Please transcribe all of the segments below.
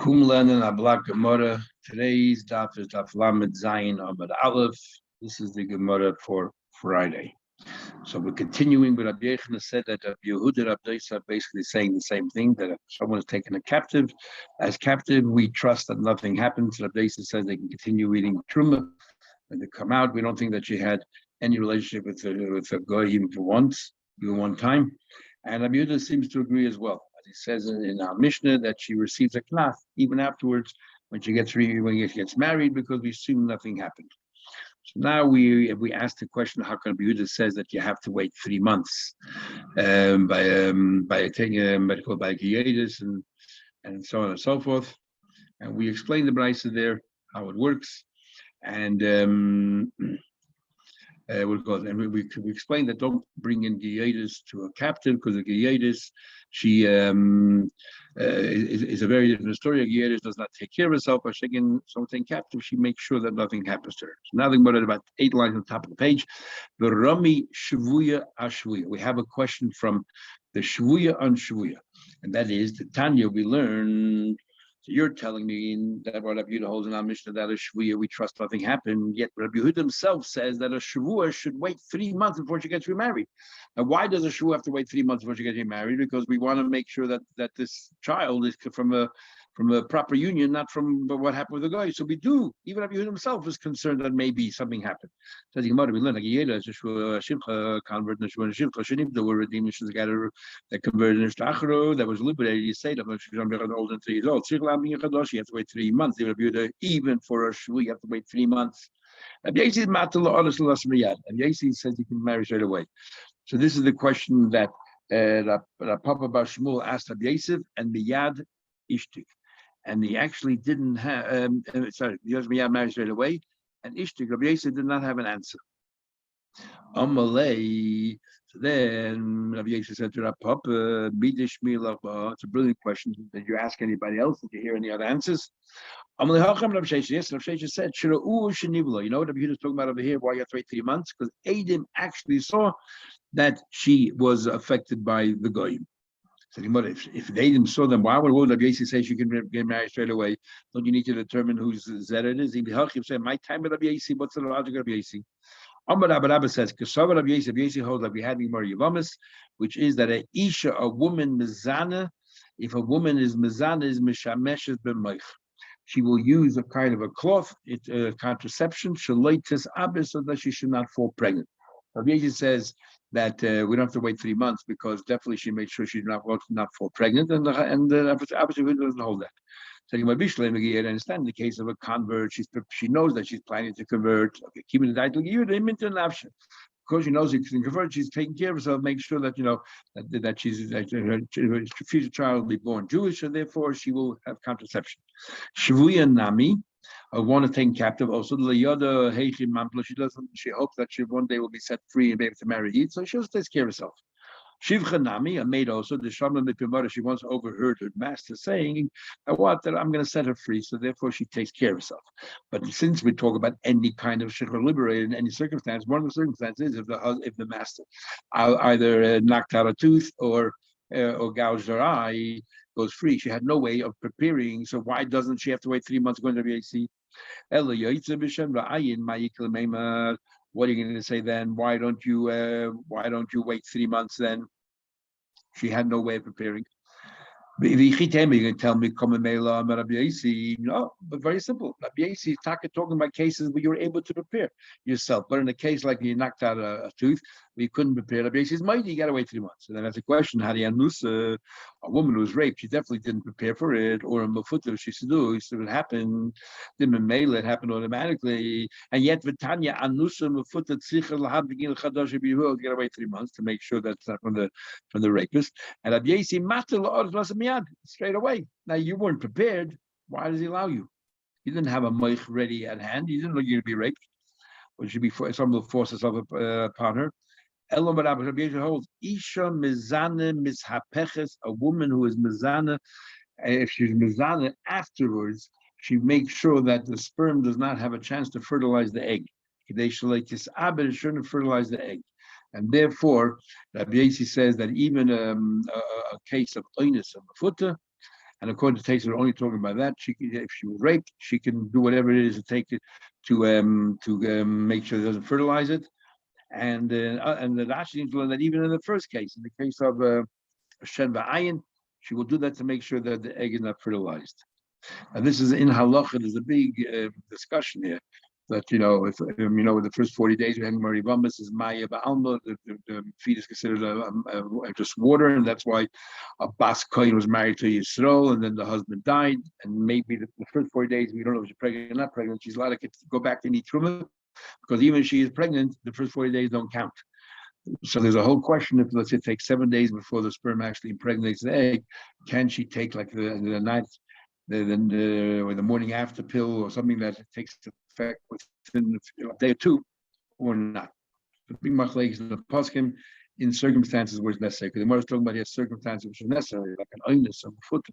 Kumlan and Ablak Gemara. Today's daf is Daf Lamed Zayin Amud Aleph. This is the Gemara for Friday. So we're continuing, but Rabbi Yechina said that Rabbi Yehuda and Rabbi Yosef are basically saying the same thing, that if someone is taken as captive, we trust that nothing happens. Rabbi Yosef says they can continue eating truma. When they come out, we don't think that she had any relationship with a goy even one time. And Rabbi Yehuda seems to agree as well. He says in our Mishnah that she receives a knaf even afterwards when she gets married, because we assume nothing happened. So now we ask the question, how come Yehuda says that you have to wait 3 months by taking a medical by hiatus and so on and so forth, and we explain the brisa there how it works, and we explain that don't bring in Giyatis to a captive, because the Giyatis, she is a very different story. A Giyatis does not take care of herself, but something captive, she makes sure that nothing happens to her. So now about 8 lines on the top of the page. The Rami Shvuya Ashvuya. We have a question from the Shvuya on Shvuya, and that is the Tanya we learned. So you're telling me that what Rabbi Yehuda holds in our Mishnah that a Shvuya, we trust nothing happened, yet Rabbi Yehuda himself says that a Shvuya should wait 3 months before she gets remarried. Now, why does a Shvuya have to wait 3 months before she gets remarried? Because we want to make sure that this child is from a proper union, not from what happened with the guy. So we do. Even Rabbi Yehuda himself is concerned that maybe something happened. So the Gemara we learn like Yeda is a Shivcha convert and a Shivcha Shinim that were redeemed together, that converted in Shtachro, that was liberated. You say that when she's older than 3 years old, you have to wait 3 months. Even for a shvu, you have to wait 3 months. And Yasi says you can marry straight away. So this is the question that Papa Bar Shmuel asked Rabbi Yosef and Miyad Ishtik. And he actually didn't have, Miyad married straight away, and Ishtik, Rabbi Yosef did not have an answer. Amalei. So then Rabbi Yosef said to Rav Papa, it's a brilliant question. Did you ask anybody else? Did you hear any other answers? Amalei Hacham Rav Sheshes. Yes, Rav Sheshes said, Shira'u Shenivlo. You know what Rabbi Yehuda is talking about over here? Why you have to wait 3 months? Because Adam actually saw that she was affected by the goyim. So if they didn't saw them, why would Rabbi Yosef say she can get married straight away? Don't you need to determine whose zera it is? He say, my time with Rabbi Yosef, what's the logic of Rabbi Yosef? Amar Rabbi says, Kesuvos Rabbi Yosef holds like we had in Gemara Yavamis, which is that a woman mizana, if a woman is mizana, is mishameshes b'meich. She will use a kind of a cloth, contraception, shalaitis abis, so that she should not fall pregnant. Rabbi Yosef says that we don't have to wait 3 months, because definitely she made sure she did not fall pregnant, and obviously doesn't hold that. So you might be I understand in the case of a convert, she knows that she's planning to convert. Okay, keeping the title year, they mint an option. Because she knows she can convert, she's taking care of herself, make sure that that her future child will be born Jewish, and therefore she will have contraception. Shvuya Nami. I want to take captive also. She hopes that she one day will be set free and be able to marry Yid, so she also takes care of herself. Shivcha Nami, a maid also, the Shama Mipimara, she once overheard her master saying, that I'm going to set her free, so therefore she takes care of herself. But since we talk about any kind of shikha liberated in any circumstance, one of the circumstances is if the master either knocked out a tooth or gouged her eye, goes free. She had no way of preparing, so why doesn't she have to wait 3 months going to BAC? What are you going to say then? Why don't you wait 3 months then? She had no way of preparing. You're going to tell me, no, but very simple. Rabbi Yossi is talking about cases where you're able to prepare yourself. But in a case like you knocked out a tooth, we couldn't prepare. Rabbi Yossi is mighty, you got to wait 3 months. And then that's a question, how do you anusa, a woman who was raped, she definitely didn't prepare for it, or a mafuta, she said, it happened, it happened automatically. And yet, Vitanya anusa mafuta tzricha lahab begin chadash you got to wait 3 months to make sure that's not from the rapist. And Rabbi Yossi matal straight away. Now you weren't prepared. Why does he allow you? You didn't have a moich ready at hand. You didn't know you to be raped, or should be someone will force herself upon her. Holds Isha mizana mishapeches, a woman who is mizana. If she's mizana afterwards, she makes sure that the sperm does not have a chance to fertilize the egg. They shouldn't fertilize the egg. And therefore, Rabbi Yossi says that even a case of oinus of mafuta, And according to Taisa, we're only talking about that. She can, if she was raped, she can do whatever it is to take it to make sure it doesn't fertilize it. And the Rashi seems to learn that even in the first case, in the case of Shen Ba'ayin, she will do that to make sure that the egg is not fertilized. And this is in halacha. There's a big discussion here that if the first 40 days we had Marivamas is Maya Ba'alma, the feed is considered just water, and that's why a Bas Kohen was married to Yisrael, and then the husband died, and maybe the first 40 days we don't know if she's pregnant or not pregnant. She's allowed to go back to eat truma, because even if she is pregnant, the first 40 days don't count. So there's a whole question: if let's say it takes 7 days before the sperm actually impregnates the egg, can she take like the night? Or the morning after pill or something that takes effect within a day or two, or not. The big machlekes in the poskim in circumstances where it's necessary. Because the Gemara is talking about here circumstances which are necessary, like an oinus or a foot.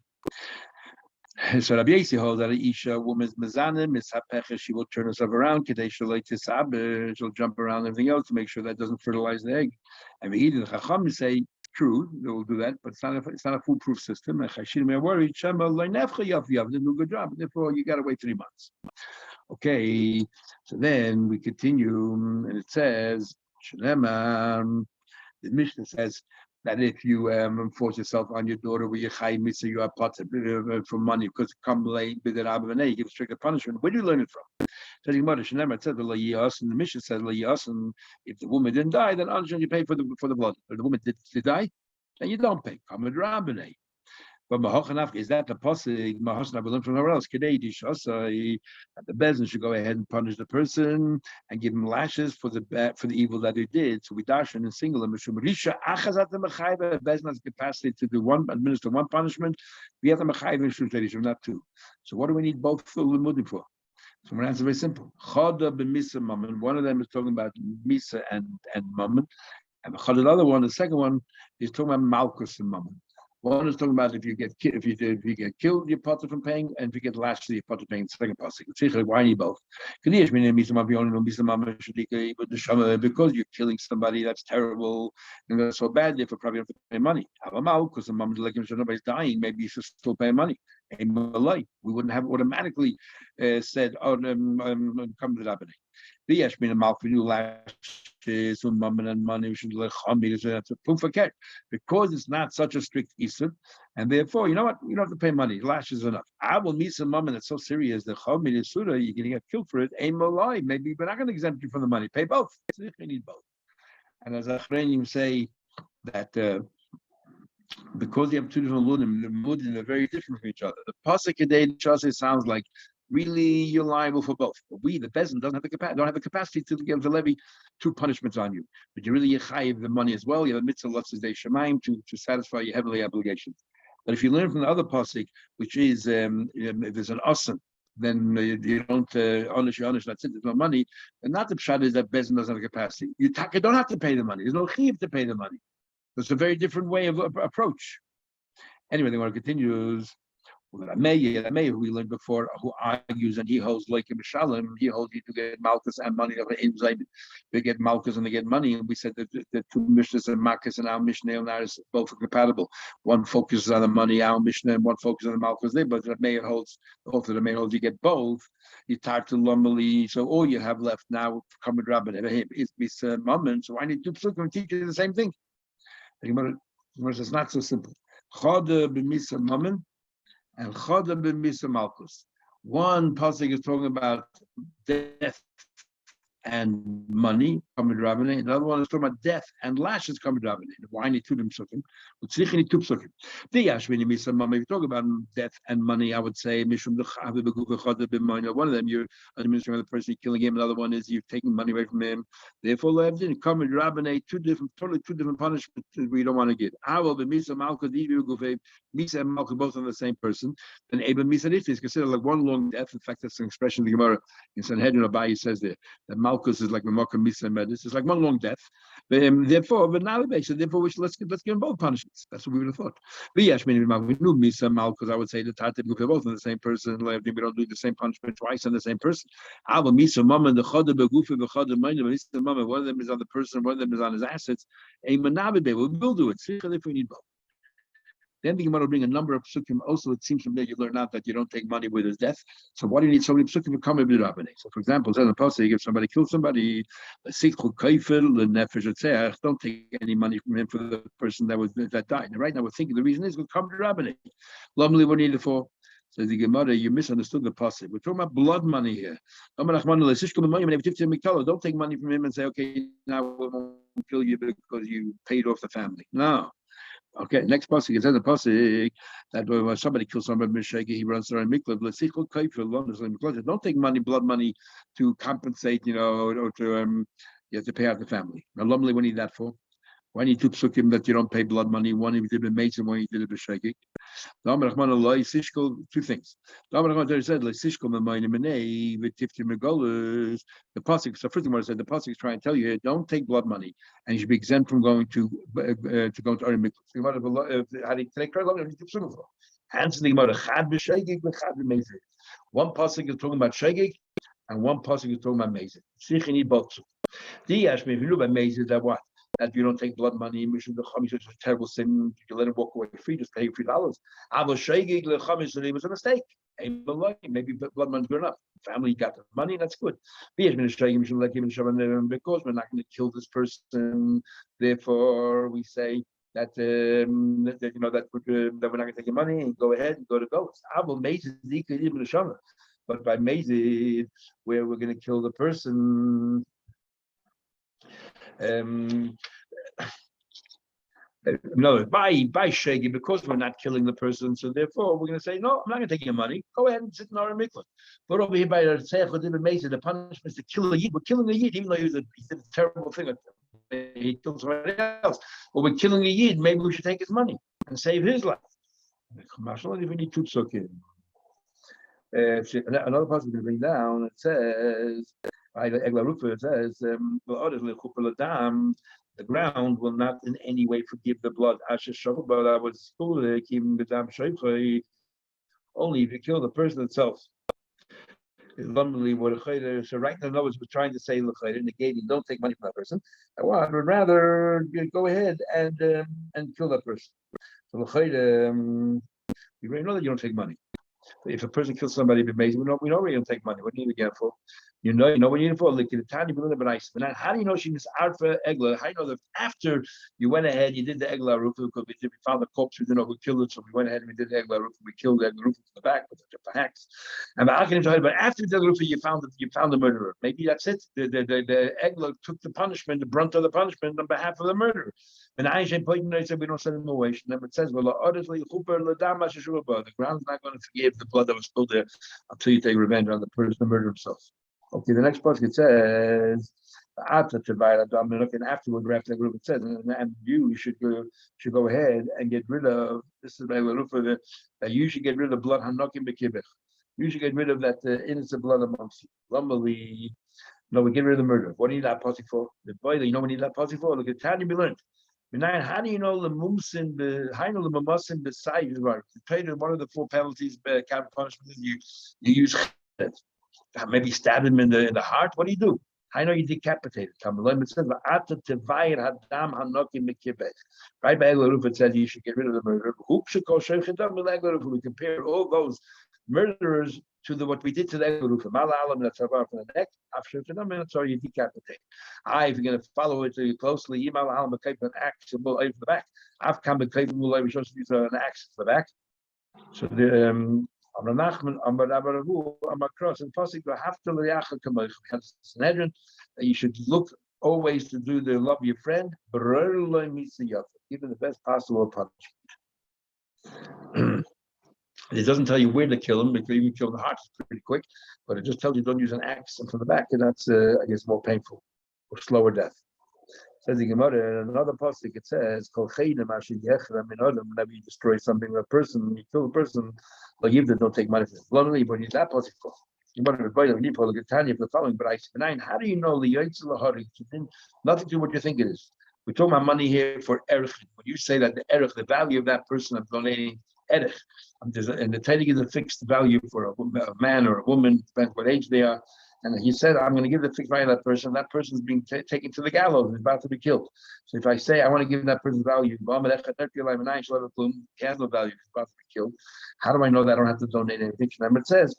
So Rabbi Yossi holds that a isha woman's mezanim is hapecha. She will turn herself around. She'll jump around and everything else to make sure that doesn't fertilize the egg. And the Chacham say, true, they will do that, but it's not a foolproof system. And Chashim are worried. Shema didn't do a good job. Therefore, you got to wait 3 months. Okay, so then we continue, and it says, the Mishnah says that if you force yourself on your daughter with your chayim mitzvah, you are potter for money because come late with the rabbi and you give stricter punishment. Where do you learn it from? So the Gemara Shneimar said the layas, and the Mishnah says layas, and if the woman didn't die, then you pay for the blood. If the woman did die, then you don't pay. Come with rabbi. But Mahochanaf, is that the possible? Mahosna will learn from nowhere else. Kedei dishasa, that the bezin should go ahead and punish the person and give him lashes for the evil that he did. So we darshan in single and mishum risha achazat the mechayva. Bezin has capacity to do administer one punishment. We have the mechayva mishum tradition, not 2. So what do we need both for limudim for? So my answer is very simple. Chada b'misa mammon. One of them is talking about misa and mammon, and the other one, the second one, is talking about malchus and mammon. One is talking about if you get killed, you're potter from paying, and if you get lashed, you're potter paying. The second pasuk. Why need both? Because you're killing somebody, that's terrible, and that's so bad. Therefore, probably have to pay money. Because the mom is nobody's dying, maybe you should still pay money. We wouldn't have automatically said, "Oh, come to the Rabbani." Because it's not such a strict issur, and therefore, you know what? You don't have to pay money. Lash is enough. I will meet some mammon that's so serious the chomid is surah, you're going to get killed for it. Maybe we're not going to exempt you from the money. Pay both. You need both. And as Achrenim say that because you have 2 different ludim, the mudim are very different from each other. The pasuk kedei sounds like really you're liable for both. But we, the peasant, don't have the capacity to give the levy 2 punishments on you. But you really chayiv the money as well. You have a mitzvah lotzes dei shemaim to satisfy your heavenly obligations. But if you learn from the other pasuk, which is if there's an asan, then you don't honest, that's it. There's no money. And not the pshat is that bezin doesn't have the capacity. You don't have to pay the money. There's no chiv to pay the money. It's a very different way of approach. Anyway, the one continues. Ramey, who we learned before, who argues and he holds like a Mishalim, he holds you to get Malchus and money of they get Malchus and they get money. And we said that the 2 Mishnahs and Malchus and our Mishnah and ours both are compatible. One focuses on the money, our Mishnah, and one focuses on the Malchus there. But Ramey holds both of the Ramey holds you get both. You talk to Lomali, so all you have left now come with Rabbi is Misa Mammon. So I need 2 psukim and teach you the same thing. The Gemara says it's not so simple. Chada b'Misa Mammon and Chada b'Misa Malchus. One pasuk is talking about death and money, Kamid Rabbaneh. Another one is talking about death and lashes, Kamid Rabbaneh. Why need 2 psukim? Utzricha need 2 psukim. The Yashvini Misa Mama. If you talk about death and money, I would say Mishum Dechav Begufa Chada b'Moina. One of them you're administering the person killing him. Another one is you're taking money away from him. Therefore, Levdin Kamid Rabbaneh. Totally two different punishments we don't want to give. I will be Misa Malchus, Misa and Malchus both on the same person. Then Abel Misa Nifti is considered like one long death. In fact, that's an expression the Gemara in Sanhedrin Abayi says there that Malchus is like Memaka Misa and Medis. It's like one long death. Therefore, but now therefore let's give them both punishments. That's what we would have thought. Misa and Malchus, I would say the Tatit are both on the same person. We don't do the same punishment twice on the same person. Misa Mama the Chada Begufa the Chada Misa Mama. One of them is on the person, one of them is on his assets. A Manabe, we will do it. If we need both. Then the Gemara will bring a number of psukim. Also, it seems from there you learn out that you don't take money with his death. So why do you need so many psukim to come with Rabbani? So, for example, it says in the Pasuk, if somebody kills somebody, don't take any money from him for the person that died. And right now, we're thinking the reason is we'll come to Rabbani. Lumley, what do you need it for? Says the Gemara, you misunderstood the pasuk. We're talking about blood money here. Don't take money from him and say, okay, now we won't kill you because you paid off the family. No. Okay, next pasuk. It says in the pasuk that when somebody kills somebody, he runs around mikvah. Don't take money, blood money, to compensate, or to you have to pay out the family. Now, normally, what do you need that for? Why need two psukim that you don't pay blood money? One you did it mason, one you did it b'shegig. Two things. The pasuk. So first of all, I said the pasuk is trying to tell you don't take blood money, and you should be exempt from going to go to Arim Mikvah. How do you take Answer the Gemara. Chad b'shegig, chad b'mezid. One pasuk is talking about shegig, and one pasuk is talking about mezid. You need both. The Ashmi, if you look at mezid, that what? That you don't take blood money, mission the chametz is a terrible sin. You let him walk away free, just pay $3. Avo shegig le chametz, it was a mistake. Maybe blood money's good enough. Family got the money, that's good. Because we're not going to kill this person, therefore we say that that we're not going to take your money and go ahead and go to ghost. Avo mezid zika even the shama, but by mezid where we're going to kill the person. No, by shegi, because we're not killing the person, so therefore we're going to say no. I'm not going to take your money. Go ahead and sit in our mikvah. But over here by the punishment is to kill a yid. We're killing a yid, even though he did a terrible thing. He killed somebody else. But we're killing a yid. Maybe we should take his money and save his life. If we need two psukim. Another passage we bring down. It says. It says, the ground will not in any way forgive the blood. But I was only if you kill the person itself. So right now, we're trying to say negating, don't take money from that person. I would rather go ahead and kill that person. So you already know that you don't take money. If a person kills somebody, we know where you don't take money. What do you need to get for? You know what you need for. But how do you know she was out for egla? How do you know that after you went ahead, you did the egla roof because we found the corpse, we didn't know who killed it, so we went ahead and we did the egla roof. We killed the egla roof from the back with the hacks. And but after the roof, you found the murderer. Maybe that's it. The egla took the punishment, the brunt of the punishment on behalf of the murderer. And I said we don't send him away. And then it says, well, the ground's not going to forgive the blood that was spilled there until you take revenge on the person who murdered himself. Okay, the next part it says, and afterward, after the group, it says, and you should go ahead and get rid of, this is you should get rid of blood, you should get rid of that innocent blood amongst you. No, we get rid of the murder. What do you need that posse for? The boy, you know what you need that posse for? Look at Tanya, we learned. How do you know the mumsin, beside you? Right. One of the four penalties, capital punishment, is you use maybe stab him in the heart. What do you do? I know you decapitate it. It says, right by Eglaruf, it says you should get rid of the murderer. We compare all those murderers to what we did to the Eglaruf. That's from the neck. So you decapitate. If you're going to follow it closely, an axe from the back. An axe to the back. So the you should look always to do the love of your friend, give him the best possible punishment. It doesn't tell you where to kill him, because you can kill the heart pretty quick, but it just tells you don't use an axe from the back, and that's I guess more painful or slower death. Says the Gemara, another pasuk, it says, whenever you destroy something, a person, you kill a person, don't take money for it. But you need that pasuk for. How do you know nothing to do what you think it is? We're talking about money here for erech. When you say that the erech, the value of that person, I'm donating erech, and the Torah is a fixed value for a man or a woman, depends what age they are. And he said, I'm going to give the fixed value to that person. That person's being taken to the gallows and is about to be killed. So if I say I want to give that person value, has no value, it's about to be killed. How do I know that I don't have to donate anything? Remember, it says,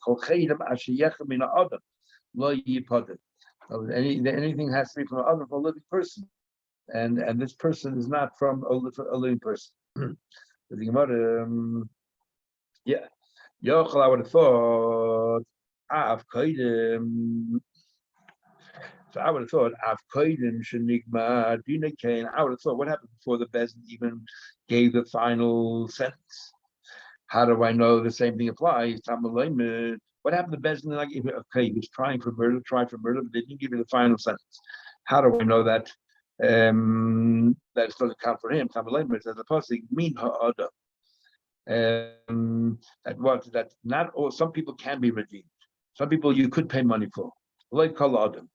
anything has to be from from a living person. And this person is not from a living person. The Gemara, yeah. Yochel, I would have thought, Av Koidim. So I would have thought, Av Koidim Shenigma Dina Kain. I would have thought, what happened before the Bezin even gave the final sentence? How do I know the same thing applies? What happened to Bezin? Okay, he was tried for murder, but they didn't give you the final sentence. How do I know that that it doesn't count for him? As a pasuk, min ha'ada. That not all, some people can be redeemed. Some people you could pay money for. Like call adam.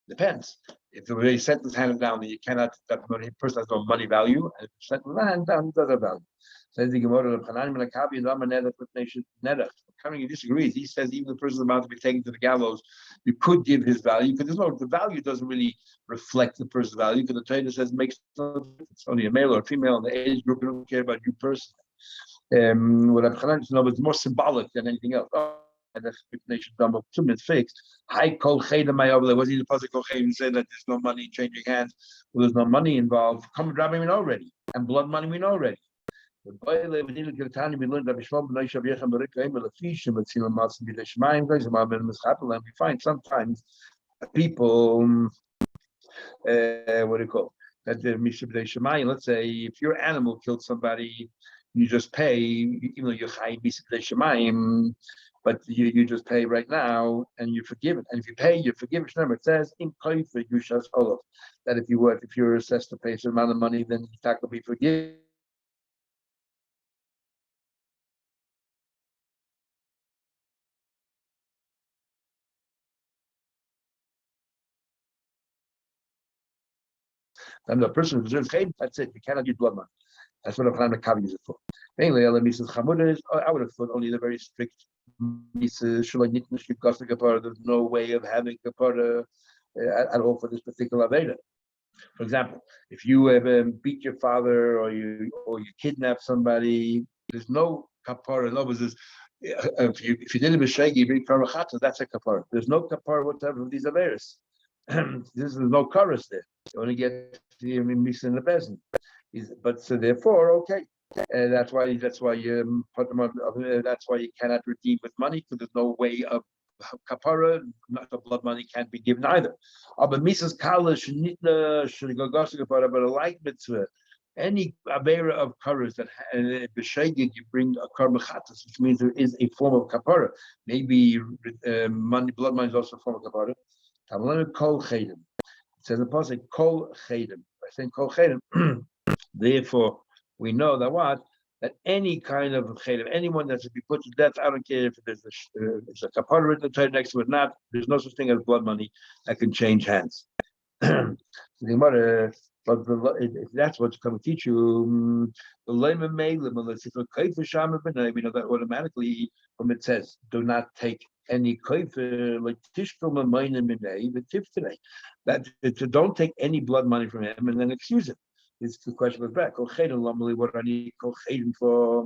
Depends. If the way sentence handed down, that you cannot, that money person has no money value, and if sentence handed down, it does have value. Says the Gemara of Hanan Melakabi and Amaneda Nation Nedach. Coming disagrees. He says even the person about to be taken to the gallows, you could give his value, because the value doesn't really reflect the person's value, because the trader says it makes no difference. It's only a male or a female in the age group, you don't care about you personally. What Hanan is it's more symbolic than anything else. And that's nation number 2 minutes fixed. High kol chedem mayovel. Was he the pasuk kol chedem said that there's no money changing hands? Well, there's no money involved. Come and we know already, and blood money we know already. We find sometimes people, what do you call that? Let's say if your animal killed somebody, you just pay, even though you're high but you just pay right now and you're forgiven. And if you pay, you're forgiven. Remember, it says in that if you're assessed to pay a certain amount of money, then that will be forgiven. And the person who deserves chayim, that's it. You cannot use blood money. That's what a plan of is it for. Mainly, I would have thought only the very strict mises. There's no way of having kapara at all for this particular aveda. For example, if you beat your father or you kidnap somebody, there's no kapara. In other words, if you did a b'shegi, you bring karachata, that's a kapara. There's no kapara whatever of these avedas. There's no chorus there. You only get the misa in the peasant. But so therefore, okay, that's why you put them on. That's why you cannot redeem with money, because there's no way of kapara. Not the blood money can't be given either. But misas kala shenitna kapara, but a like mitzvah. Any avera of karas that b'shegig you bring a karmachatas, which means there is a form of kapara. Maybe money, blood money is also a form of kapara. Kol chedim. It says in the pasuk kol chedim. By saying kol chedim, therefore we know that that any kind of chedim, anyone that's to be put to death, I don't care if there's a kapara written next to it, not. There's no such thing as blood money that can change hands. So the Gemara, if that's what's going to teach you, we know that automatically from it says, do not take any koifer like tishkel mamayne minay the tip today. That don't take any blood money from him and then excuse him. It's the question was back. What do I need for?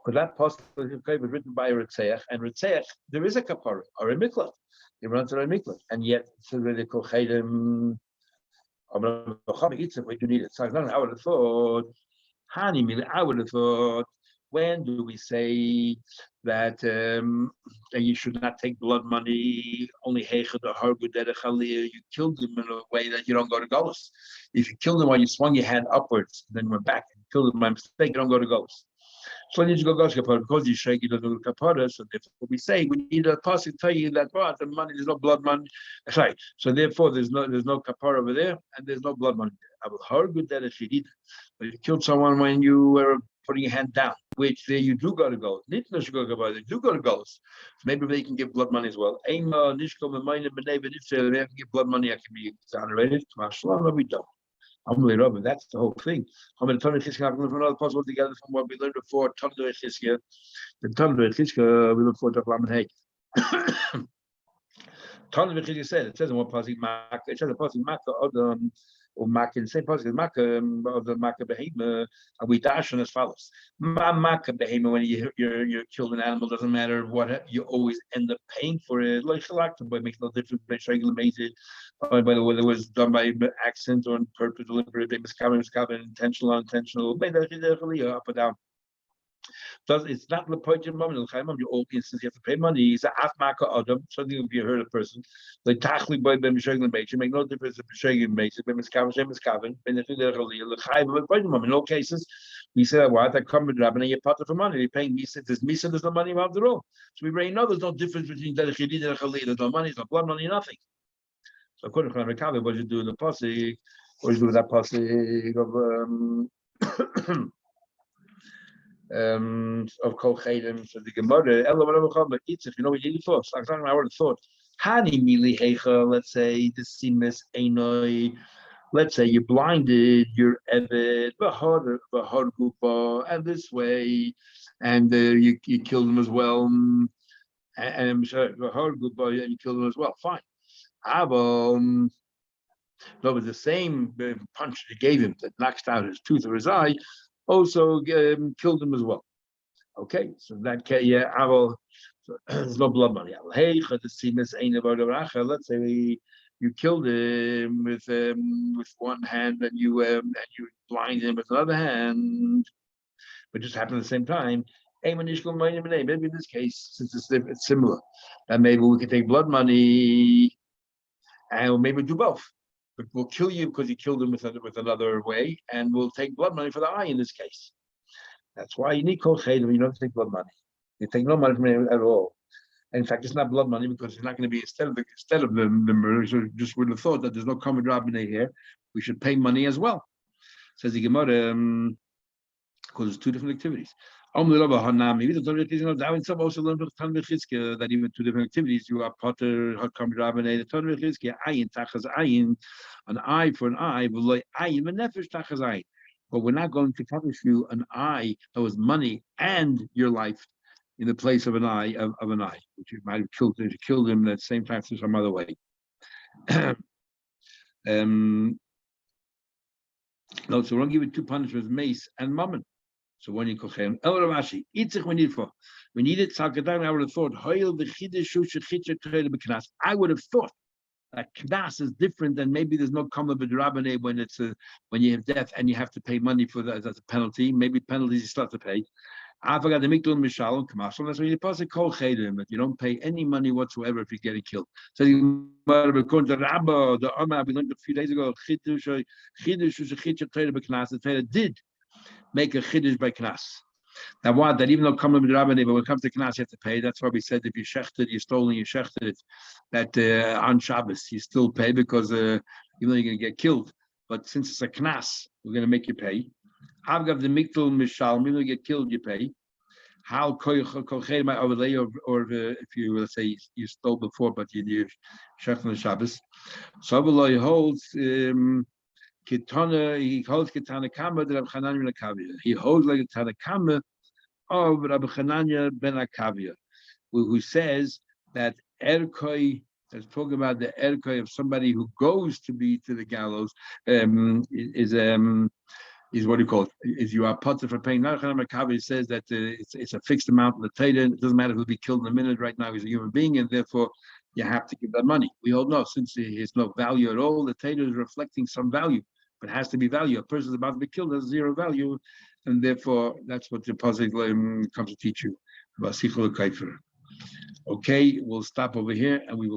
Because that post was written by a Ritzeach, and Ritzeach, there is a kapara or a miklat. He runs to a miklat, and yet it's already kol chedim. We do need it. So I would have thought, I would have thought, when do we say that you should not take blood money? Only you killed him in a way that you don't go to Golos. If you killed him while you swung your hand upwards, then went back and killed him by mistake, you don't go to Golos. So you need to go Golos kapara because you shake, you don't go to kapara. So therefore, we say we need a pasuk to tell you that the money, there's no blood money. Right. So therefore, there's no kapara over there, and there's no blood money there. I will hard good that if you did, but you killed someone when you were putting your hand down, which there you do go to Golos. They do go to Golos. So maybe they can give blood money as well. If they have to give blood money, I can be exonerated. We don't. That's the whole thing. I'm going to turn another puzzle together from what we learned before. The Tandur Chizkiah, we look for Daf Lamed Hey. You said it says in one pasuk mak. It says a pasuk mak or mak in the same pasuk mak of the mak behema, and we dash on as follows. Mak behema, when you killed an animal, doesn't matter what, you always end up paying for it. Like shalakta, but it makes no difference. By the way, it was done by accident or on purpose, deliberate, intentional, unintentional, up or down. It's not the point in moment. You all instance you have to pay money. It's a afmaka adam. Something if you hurt a person, like tachli boy ben mishagin make no difference if mishagin makes it. Ben miskaven, shem miskaven. Ben if they're in all cases, we say what that come with rabbi and you part for money. You're paying misa. There's misa. There's no money involved at all. So we already know there's no difference between the chidin and the chali. There's no money. There's no blood money. Nothing. So according to Rabbi, what you do in the pasuk, what you do with that pasuk of Kol Chedim, so the Gemara, you know what you thought? I would have thought, Hani Mili Hecha, let's say the Simis Einoi, let's say you're blinded, you're Evet, Bahar Gupa, and this way, and you killed them as well, and Bahar Gupa, and you killed them as well, fine. No, but the same punch they gave him that knocks out his tooth or his eye also killed him as well. Okay, so that there's no blood money. Let's say you killed him with one hand and you blind him with another hand, but just happened at the same time. Maybe in this case, since it's similar, that maybe we can take blood money and we'll maybe do both. But we'll kill you because you killed him with another way, and we'll take blood money for the eye in this case. That's why you need kol chedim. You don't take blood money. You take no money from him at all. And in fact, it's not blood money because it's not going to be instead of the murder. So just would have thought that there's no common rabbinate here. We should pay money as well. Says the Gemara, because it's two different activities. Maybe the Torah also learned that even two different activities. You are potter, common rabbinate. The Torah ayin tachas ayin, an eye for an eye, ayin v'nefesh tachas ayin. But we're not going to punish you an eye that was money and your life in the place of an eye of an eye, which you might have killed if you killed him at the same time through some other way. No, so we're going to give you two punishments, mace and mammon. So when you kochem, El Ravashi, Itzich we need for. We need it. I would have thought, I would have thought that knas is different than maybe there's no common b'drabane when it's when you have death and you have to pay money for that as a penalty. Maybe penalties you still have to pay. I forgot the mikdal mishal and kamasol. That's when you pass a kol chedim, but you don't pay any money whatsoever if you're getting killed. So according to Rabba, the Amar we learned a few days ago, the Torah did make a chiddush by knas. Now what? That even though common b'drabane, but when it comes to knas, you have to pay. That's why we said if you shechted, you stole and you shechted it, that on Shabbos you still pay because even though you're going to get killed, but since it's a knas, we're going to make you pay. Avgav the miktul mishal, even though you get killed, you pay. How kocher my overlay, or if you let's say you stole before, but you shechted on Shabbos. So he holds. He holds Ketana Kama the Rabbi Chananya ben Akavia. He holds like Ketana Kama of Rabbi Chananya ben Akavia, who says that Erkoi, that's talking about the Erkoi of somebody who goes to the gallows, is what you call it. Is you are potter for paying. Rabbi Chananya ben Akavia says that it's a fixed amount of the Torah. It doesn't matter if he'll be killed in a minute. Right now, he's a human being, and therefore you have to give that money. We all know since he has no value at all, the Torah is reflecting some value. But it has to be value. A person is about to be killed has zero value, and therefore that's what the pasuk comes to teach you about sichul kaifer. Okay, we'll stop over here and we will.